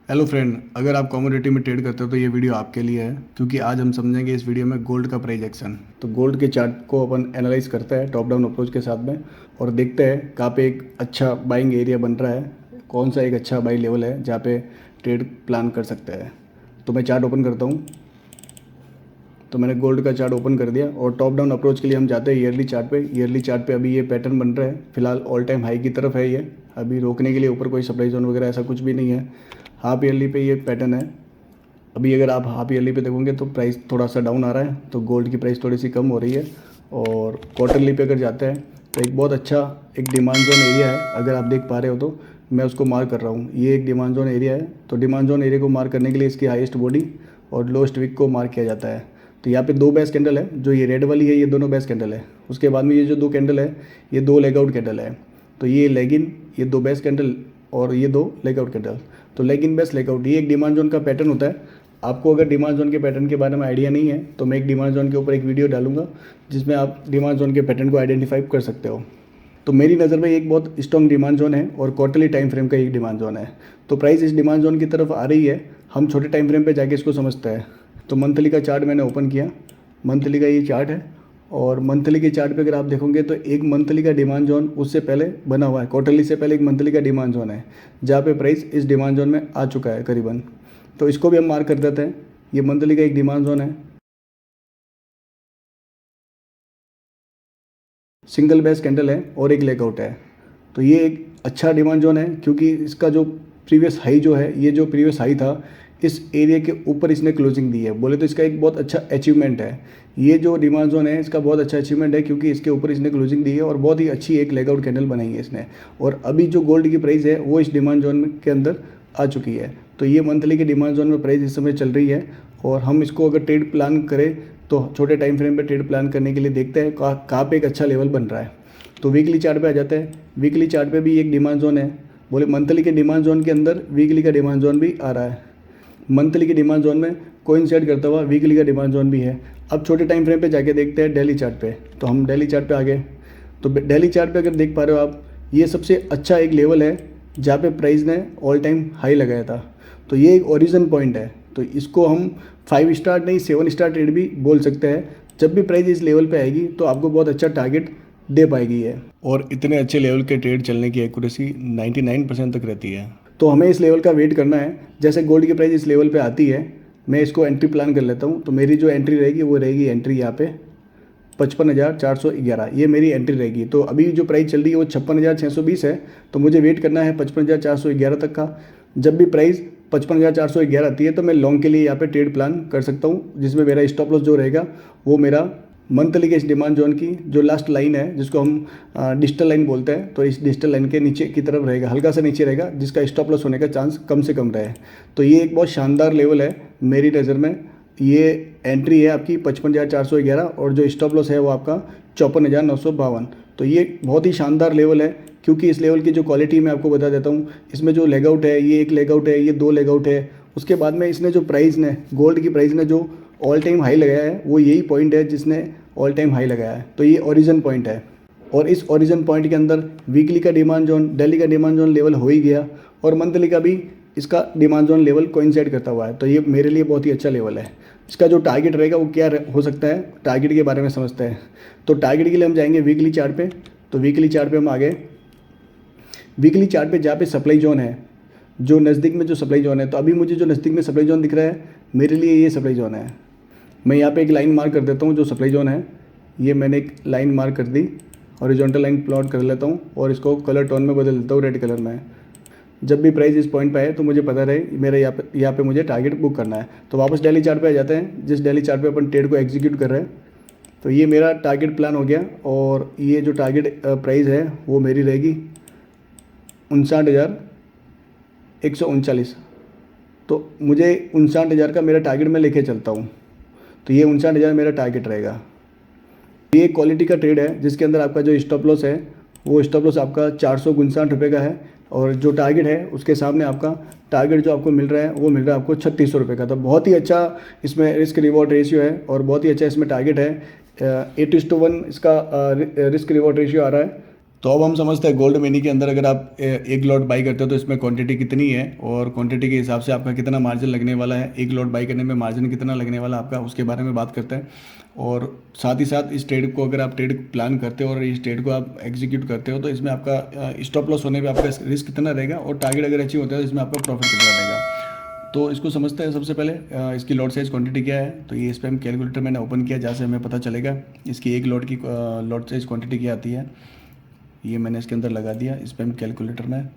Hello friend, अगर आप commodity में ट्रेड करते हो तो ये वीडियो आपके लिए है, क्योंकि आज हम समझेंगे इस वीडियो में गोल्ड का प्राइस एक्शन। तो गोल्ड के चार्ट को अपन एनालाइज करते हैं टॉप डाउन अप्रोच के साथ में, और देखते हैं कहाँ पे एक अच्छा बाइंग एरिया बन रहा है, कौन सा एक अच्छा बाई लेवल है जहाँ पे ट्रेड प्लान कर सकते हैं। तो मैं चार्ट ओपन करता हूँ। तो मैंने गोल्ड का चार्ट ओपन कर दिया और टॉप डाउन अप्रोच के लिए हम जाते हैं ईयरली चार्ट पे। ईयरली चार्ट पे अभी ये पैटर्न बन रहा है, फिलहाल ऑल टाइम हाई की तरफ है। ये अभी रोकने के लिए ऊपर कोई सप्लाई जोन वगैरह ऐसा कुछ भी नहीं है। हाफ ईयरली पे ये पैटर्न है। अभी अगर आप हाफ ईयरली पे देखोगे तो प्राइस थोड़ा सा डाउन आ रहा है, तो गोल्ड की प्राइस थोड़ी सी कम हो रही है। और क्वार्टरली पे अगर जाते हैं तो एक बहुत अच्छा एक डिमांड जोन एरिया है, अगर आप देख पा रहे हो तो मैं उसको मार्क कर रहा हूँ। ये एक डिमांड जोन एरिया है, तो डिमांड जोन एरिया को मार्क करने के लिए इसकी हाईएस्ट बॉडी और लोएस्ट विक को मार्क किया जाता है। तो यहाँ पे दो बेस कैंडल है, जो ये रेड वाली है ये दोनों बेस कैंडल है। उसके बाद में ये जो दो कैंडल है ये दो लेग आउट कैंडल है। तो ये लेग इन, ये दो बेस कैंडल और ये दो लेग आउट कैंडल। तो leg in base leg out ये एक डिमांड जोन का पैटर्न होता है। आपको अगर डिमांड जोन के पैटर्न के बारे में आइडिया नहीं है तो मैं एक डिमांड जोन के ऊपर एक वीडियो डालूंगा जिसमें आप डिमांड जोन के पैटर्न को आइडेंटिफाई कर सकते हो। तो मेरी नज़र में एक बहुत स्ट्रॉन्ग डिमांड जोन है और क्वार्टरली टाइम फ्रेम का एक डिमांड जोन है। तो प्राइस इस डिमांड जोन की तरफ आ रही है। हम छोटे टाइम फ्रेम पे जाके इसको समझते हैं। तो मंथली का चार्ट मैंने ओपन किया। मंथली का ये चार्ट है और मंथली के चार्ट पे अगर आप देखोगे तो एक मंथली का डिमांड जोन उससे पहले बना हुआ है। क्वार्टरली से पहले एक मंथली का डिमांड जोन है जहाँ पे प्राइस इस डिमांड जोन में आ चुका है करीबन। तो इसको भी हम मार्क कर देते हैं। ये मंथली का एक डिमांड जोन है, सिंगल बेस कैंडल है और एक लेगआउट है। तो ये एक अच्छा डिमांड जोन है, क्योंकि इसका जो प्रीवियस हाई जो है, ये जो प्रीवियस हाई था इस एरिया के ऊपर इसने क्लोजिंग दी है। बोले तो इसका एक बहुत अच्छा अचीवमेंट है। ये जो डिमांड जोन है इसका बहुत अच्छा अचीवमेंट है, क्योंकि इसके ऊपर इसने क्लोजिंग दी है और बहुत ही अच्छी एक लेगआउट कैंडल बनाई है इसने। और अभी जो गोल्ड की प्राइस है वो इस डिमांड जोन के अंदर आ चुकी है। तो ये मंथली के डिमांड जोन में प्राइस इस समय चल रही है। और हम इसको अगर ट्रेड प्लान करें तो छोटे टाइम फ्रेम पे ट्रेड प्लान करने के लिए देखते हैं कहाँ पे एक अच्छा लेवल बन रहा है। तो वीकली चार्ट पे आ जाते हैं। वीकली चार्ट पे भी एक डिमांड जोन है। बोले मंथली के डिमांड जोन के अंदर वीकली का डिमांड जोन भी आ रहा है। मंथली के डिमांड जोन में कोइंसाइड करता हुआ वीकली का डिमांड जोन भी है। अब छोटे टाइम फ्रेम पे जाके देखते हैं डेली चार्ट पे। तो हम डेली चार्ट पे आ गए। तो डेली चार्ट पे अगर देख पा रहे हो आप, ये सबसे अच्छा एक लेवल है जहाँ पे प्राइस ने ऑल टाइम हाई लगाया था। तो ये एक ओरिजिन पॉइंट है। तो इसको हम 5 स्टार नहीं 7 स्टार ट्रेड भी बोल सकते हैं। जब भी प्राइस इस लेवल पे आएगी तो आपको बहुत अच्छा टारगेट दे पाएगी है। और इतने अच्छे लेवल के ट्रेड चलने की एक्यूरेसी 99% तक रहती है। तो हमें इस लेवल का वेट करना है। जैसे गोल्ड की प्राइस इस लेवल पे आती है, मैं इसको एंट्री प्लान कर लेता हूँ। तो मेरी जो एंट्री रहेगी वो रहेगी एंट्री यहाँ पे 55,411, ये मेरी एंट्री रहेगी। तो अभी जो प्राइस चल रही है वो 56,620 है। तो मुझे वेट करना है 55,411 तक का। जब भी प्राइस 55,411 आती है तो मैं लॉन्ग के लिए यहाँ पे ट्रेड प्लान कर सकता हूँ, जिसमें मेरा स्टॉप लॉस जो रहेगा वो मेरा मंथली के इस डिमांड जोन की जो लास्ट लाइन है, जिसको हम डिजिटल लाइन बोलते हैं, तो इस डिजिटल लाइन के नीचे की तरफ रहेगा, हल्का सा नीचे रहेगा, जिसका स्टॉप लॉस होने का चांस कम से कम रहे। तो ये एक बहुत शानदार लेवल है मेरी नज़र में। ये एंट्री है आपकी 55,411 और जो स्टॉप लॉस है वो आपका 54,952। तो ये बहुत ही शानदार लेवल है, क्योंकि इस लेवल की जो क्वालिटी मैं आपको बता देता हूँ। इसमें जो लेग आउट है, ये एक लेग आउट है, ये दो लेग आउट है। उसके बाद में इसने जो प्राइस ने, गोल्ड की प्राइस ने जो ऑल टाइम हाई लगाया है वो यही पॉइंट है जिसने ऑल टाइम हाई लगाया है। तो ये ओरिजिन पॉइंट है। और इस ओरिजिन पॉइंट के अंदर वीकली का डिमांड जोन, डेली का डिमांड जोन लेवल हो ही गया, और मंथली का भी इसका डिमांड जोन लेवल कोइंसाइड करता हुआ है। तो ये मेरे लिए बहुत ही अच्छा लेवल है। इसका जो टारगेट रहेगा वो क्या हो सकता है, टारगेट के बारे में समझते हैं। तो टारगेट के लिए हम जाएंगे वीकली चार्ट पे। तो वीकली चार्ट पे हम आ गए। वीकली चार्ट पे जहाँ पे सप्लाई जोन है, जो नज़दीक में जो सप्लाई जोन है, तो अभी मुझे जो नज़दीक में सप्लाई जोन दिख रहा है मेरे लिए ये सप्लाई जोन है। मैं यहाँ पे एक लाइन मार्क कर देता हूँ जो सप्लाई जोन है। ये मैंने एक लाइन मार्क कर दी, हॉरिजॉन्टल लाइन प्लॉट कर लेता हूँ और इसको कलर टोन में बदल देता हूँ, रेड कलर में। जब भी प्राइस इस पॉइंट पे आए तो मुझे पता रहे मेरे यहाँ पे मुझे टारगेट बुक करना है। तो वापस डेली चार्ट पे आ जाते हैं, जिस डेली चार्ट पे अपन ट्रेड को एग्जीक्यूट कर रहे हैं। तो ये मेरा टारगेट प्लान हो गया, और ये जो टारगेट प्राइस है वो मेरी रहेगी 59,139। तो मुझे 59,000 का मेरा टारगेट मैं लेके चलता हूँ। तो ये 59,000 मेरा टारगेट रहेगा। ये क्वालिटी का ट्रेड है जिसके अंदर आपका जो स्टॉप लॉस है वो स्टॉप लॉस आपका 459 रुपये का है, और जो टारगेट है उसके सामने आपका टारगेट जो आपको मिल रहा है वो मिल रहा है आपको 3,600 रुपये का। तो बहुत ही अच्छा इसमें रिस्क रिवॉर्ड रेशियो है और बहुत ही अच्छा इसमें टारगेट है। 8:1 इसका रिस्क रिवॉर्ड रेशियो आ रहा है। तो अब हम समझते हैं गोल्ड मनी के अंदर अगर आप एक लॉट बाई करते हो तो इसमें क्वांटिटी कितनी है और क्वांटिटी के हिसाब से आपका कितना मार्जिन लगने वाला है, एक लॉट बाई करने में मार्जिन कितना लगने वाला है आपका, उसके बारे में बात करते हैं। और साथ ही साथ इस ट्रेड को अगर आप ट्रेड प्लान करते हो और इस ट्रेड को आप एग्जीक्यूट करते हो तो इसमें आपका स्टॉप लॉस होने पर आपका रिस्क कितना रहेगा और टारगेट अगर अचीव होता है तो इसमें आपका प्रॉफिट कितना रहेगा। तो इसको समझते हैं। सबसे पहले इसकी लॉट साइज क्वांटिटी क्या है। तो ये इस पर हम कैलकुलेटर मैंने ओपन किया जहाँ से हमें पता चलेगा इसकी एक लॉट की लॉट साइज क्वांटिटी क्या आती है। ये मैंने इसके अंदर लगा दिया इस पर हम कैलकुलेटर में,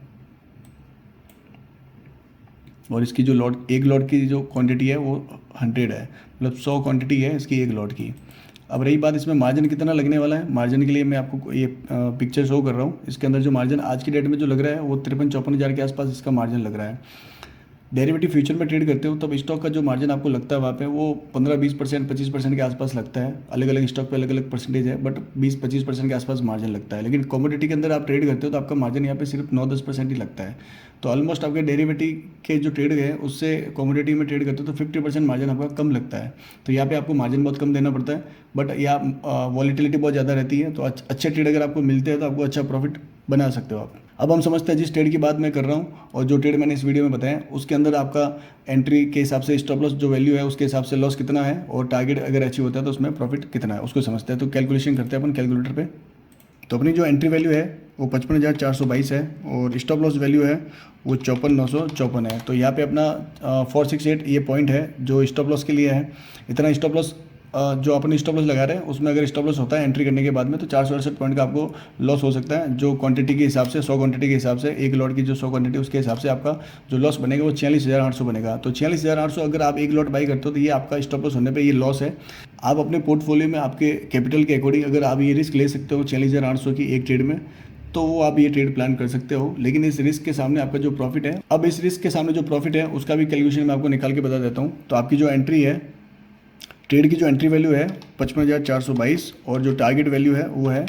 और इसकी जो लॉट एक लॉट की जो क्वांटिटी है वो 100 है, मतलब 100 क्वांटिटी है इसकी एक लॉट की। अब रही बात इसमें मार्जिन कितना लगने वाला है। मार्जिन के लिए मैं आपको ये पिक्चर शो कर रहा हूँ। इसके अंदर जो मार्जिन आज की डेट में जो लग रहा है वो 53-54 हज़ार के आसपास इसका मार्जिन लग रहा है। डेरिवेटिव फ्यूचर में ट्रेड करते हो तब स्टॉक का जो मार्जिन आपको लगता है वहाँ पे वो 15-20%, 25% के आसपास लगता है। अलग अलग स्टॉक पे अलग अलग परसेंटेज है, बट 20-25% के आसपास मार्जिन लगता है। लेकिन कमोडिटी के अंदर आप ट्रेड करते हो तो आपका मार्जिन यहाँ पे सिर्फ 9-10% ही लगता है। तो ऑलमोस्ट आपके डेरिवेटिव के जो ट्रेड है उससे कमोडिटी में ट्रेड करते हो तो 50% मार्जिन आपका कम लगता है। तो यहाँ पे आपको मार्जिन बहुत कम देना पड़ता है, बट यहाँ वॉलीटिलिटी बहुत ज़्यादा रहती है। तो अच्छे ट्रेड अगर आपको मिलते हैं तो आपको अच्छा प्रॉफिट बना सकते हो आप। अब हम समझते हैं जिस ट्रेड की बात मैं कर रहा हूँ और जो ट्रेड मैंने इस वीडियो में बताया उसके अंदर आपका एंट्री के हिसाब से स्टॉप लॉस जो वैल्यू है उसके हिसाब से लॉस कितना है और टारगेट अगर अचीव होता है तो उसमें प्रॉफिट कितना है उसको समझते हैं। तो कैलकुलेशन करते हैं अपन कैलकुलेटर पे। तो अपनी जो एंट्री वैल्यू है वो 55,422 है और स्टॉप लॉस वैल्यू है वो 54,954 है। तो यहाँ पे अपना 468 ये पॉइंट है जो स्टॉप लॉस के लिए है। इतना स्टॉप लॉस जो अपन स्टॉप लॉस लगा रहे हैं उसमें अगर स्टॉप लॉस होता है एंट्री करने के बाद में तो 468 पॉइंट का आपको लॉस हो सकता है। जो क्वांटिटी के हिसाब से 100 क्वांटिटी के हिसाब से एक लॉट की जो 100 क्वांटिटी उसके हिसाब से आपका जो लॉस बनेगा वो 46,800 बनेगा। तो 46,800 अगर आप एक लॉट बाई करते हो तो ये आपका स्टॉप लॉस होने पर ये लॉस है। आप अपने पोर्टफोलियो में आपके कैपिटल के अकॉर्डिंग अगर आप ये रिस्क ले सकते हो 46,800 की एक ट्रेड में तो वो आप ये ट्रेड प्लान कर सकते हो। लेकिन इस रिस्क के सामने आपका जो प्रॉफिट है, अब इस रिस्क के सामने जो प्रॉफिट है उसका भी कैलकुलेशन मैं आपको निकाल के बता देता हूँ। तो आपकी जो एंट्री है ट्रेड की जो एंट्री वैल्यू है 55,422 और जो टारगेट वैल्यू है वो है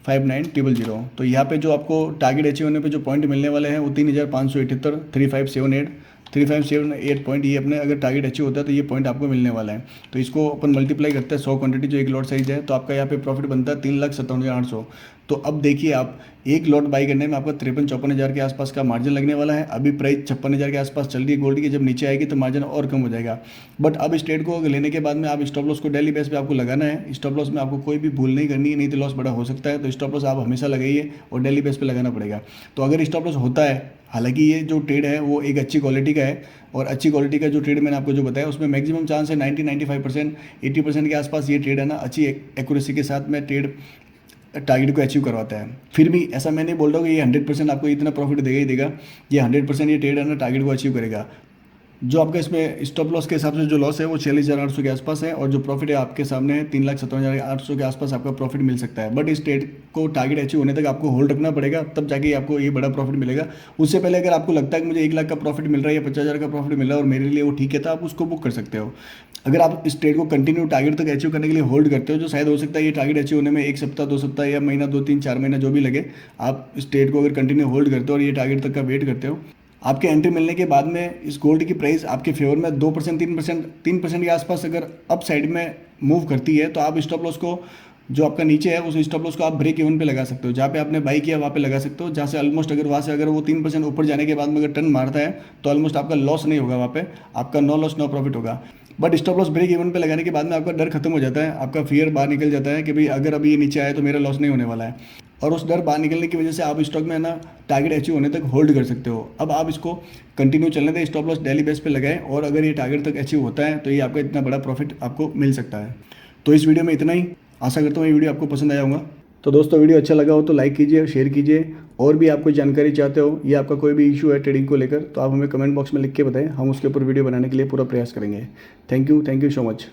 59,000। तो यहाँ पे जो आपको टारगेट अचीव होने पे जो पॉइंट मिलने वाले हैं वो 3,578 3578 पॉइंट ये अपने अगर टारगेट अचीव होता है तो ये पॉइंट आपको मिलने वाला है। तो इसको अपन मल्टीप्लाई करते हैं 100 क्वांटिटी जो एक लॉट साइज है तो आपका यहाँ पे प्रॉफिट बनता है 3,57,800। तो अब देखिए आप एक लॉट बाई करने में आपका 53-54 हज़ार के आसपास का मार्जिन लगने वाला है। अभी प्राइस 56,000 के आसपास चल रही है गोल्ड की, जब नीचे आएगी तो मार्जिन और कम हो जाएगा। बट अब इस ट्रेड को लेने के बाद में आप स्टॉप लॉस को डेली बेस पे आपको लगाना है। स्टॉप लॉस में आपको कोई भी भूल नहीं करनी है, नहीं तो लॉस बड़ा हो सकता है। तो स्टॉप लॉस आप हमेशा लगाइए और डेली बेस पे लगाना पड़ेगा। तो अगर स्टॉप लॉस होता है, हालांकि ये जो ट्रेड है वो एक अच्छी क्वालिटी का है और अच्छी क्वालिटी का जो ट्रेड मैंने आपको जो बताया उसमें मैक्सिमम चांस है 90-95%, 80% के आसपास ये ट्रेड है ना अच्छी एक्यूरेसी के साथ में ट्रेड टारगेट को अचीव करवाता है। फिर भी ऐसा मैं नहीं बोल रहा हूँ कि ये 100% आपको इतना प्रॉफिट देगा ही देगा। ये 100% ये ट्रेड है ना टारगेट को अचीव करेगा। जो आपका इसमें स्टॉप लॉस के हिसाब से जो लॉस है वो 46,800 के आसपास है और जो प्रॉफिट है आपके सामने है 3,57,800 के आसपास आपका प्रॉफिट मिल सकता है। बट इस ट्रेड को टारगेट अचीव होने तक आपको होल्ड रखना पड़ेगा, तब जाके आपको ये बड़ा प्रॉफिट मिलेगा। उससे पहले अगर आपको लगता है कि मुझे 1 लाख का प्रॉफिट मिल रहा है या 50,000 का प्रॉफिट मिल रहा है और मेरे लिए वो ठीक है तो आप उसको बुक कर सकते हो। अगर आप इस ट्रेड को कंटिन्यू टारगेट तक अचीव करने के लिए होल्ड करते हो, जो शायद हो सकता है ये टारगेट अचीव होने में 1 सप्ताह 2 सप्ताह या महीना 2-3-4 महीना जो भी लगे, आप इस ट्रेड को अगर कंटिन्यू होल्ड करते हो और ये टारगेट तक का वेट करते हो, आपके एंट्री मिलने के बाद में इस गोल्ड की प्राइस आपके फेवर में 2% 3% के आसपास अगर अप साइड में मूव करती है तो आप स्टॉप लॉस को जो आपका नीचे है उस स्टॉप लॉस को आप ब्रेक इवन पे लगा सकते हो। जहाँ पे आपने बाई किया वहाँ पे लगा सकते हो, जहाँ से ऑलमोस्ट अगर वहाँ से अगर वो 3% ऊपर जाने के बाद में अगर टर्न मारता है तो ऑलमोस्ट आपका लॉस नहीं होगा, वहाँ पे आपका नो लॉस नो प्रॉफिट होगा। But stop loss break even पे लगाने के बाद में आपका डर खत्म हो जाता है, आपका फियर बाहर निकल जाता है कि भाई अगर अभी ये नीचे आए तो मेरा लॉस नहीं होने वाला है। और उस डर बाहर निकलने की वजह से आप स्टॉक में ना टारगेट अचीव होने तक होल्ड कर सकते हो। अब आप इसको कंटिन्यू चलने दें, स्टॉप लॉस डेली बेस पे लगाएं और अगर ये टारगेट तक अचीव होता है तो ये आपका इतना बड़ा प्रॉफिट आपको मिल सकता है। तो इस वीडियो में इतना ही, आशा करता हूँ ये वीडियो आपको पसंद आया होगा। तो दोस्तों वीडियो अच्छा लगा हो तो लाइक कीजिए, शेयर कीजिए। और भी आप कोई जानकारी चाहते हो या आपका कोई भी इशू है ट्रेडिंग को लेकर तो आप हमें कमेंट बॉक्स में लिख के बताएं, हम उसके ऊपर वीडियो बनाने के लिए पूरा प्रयास करेंगे। Thank you so much.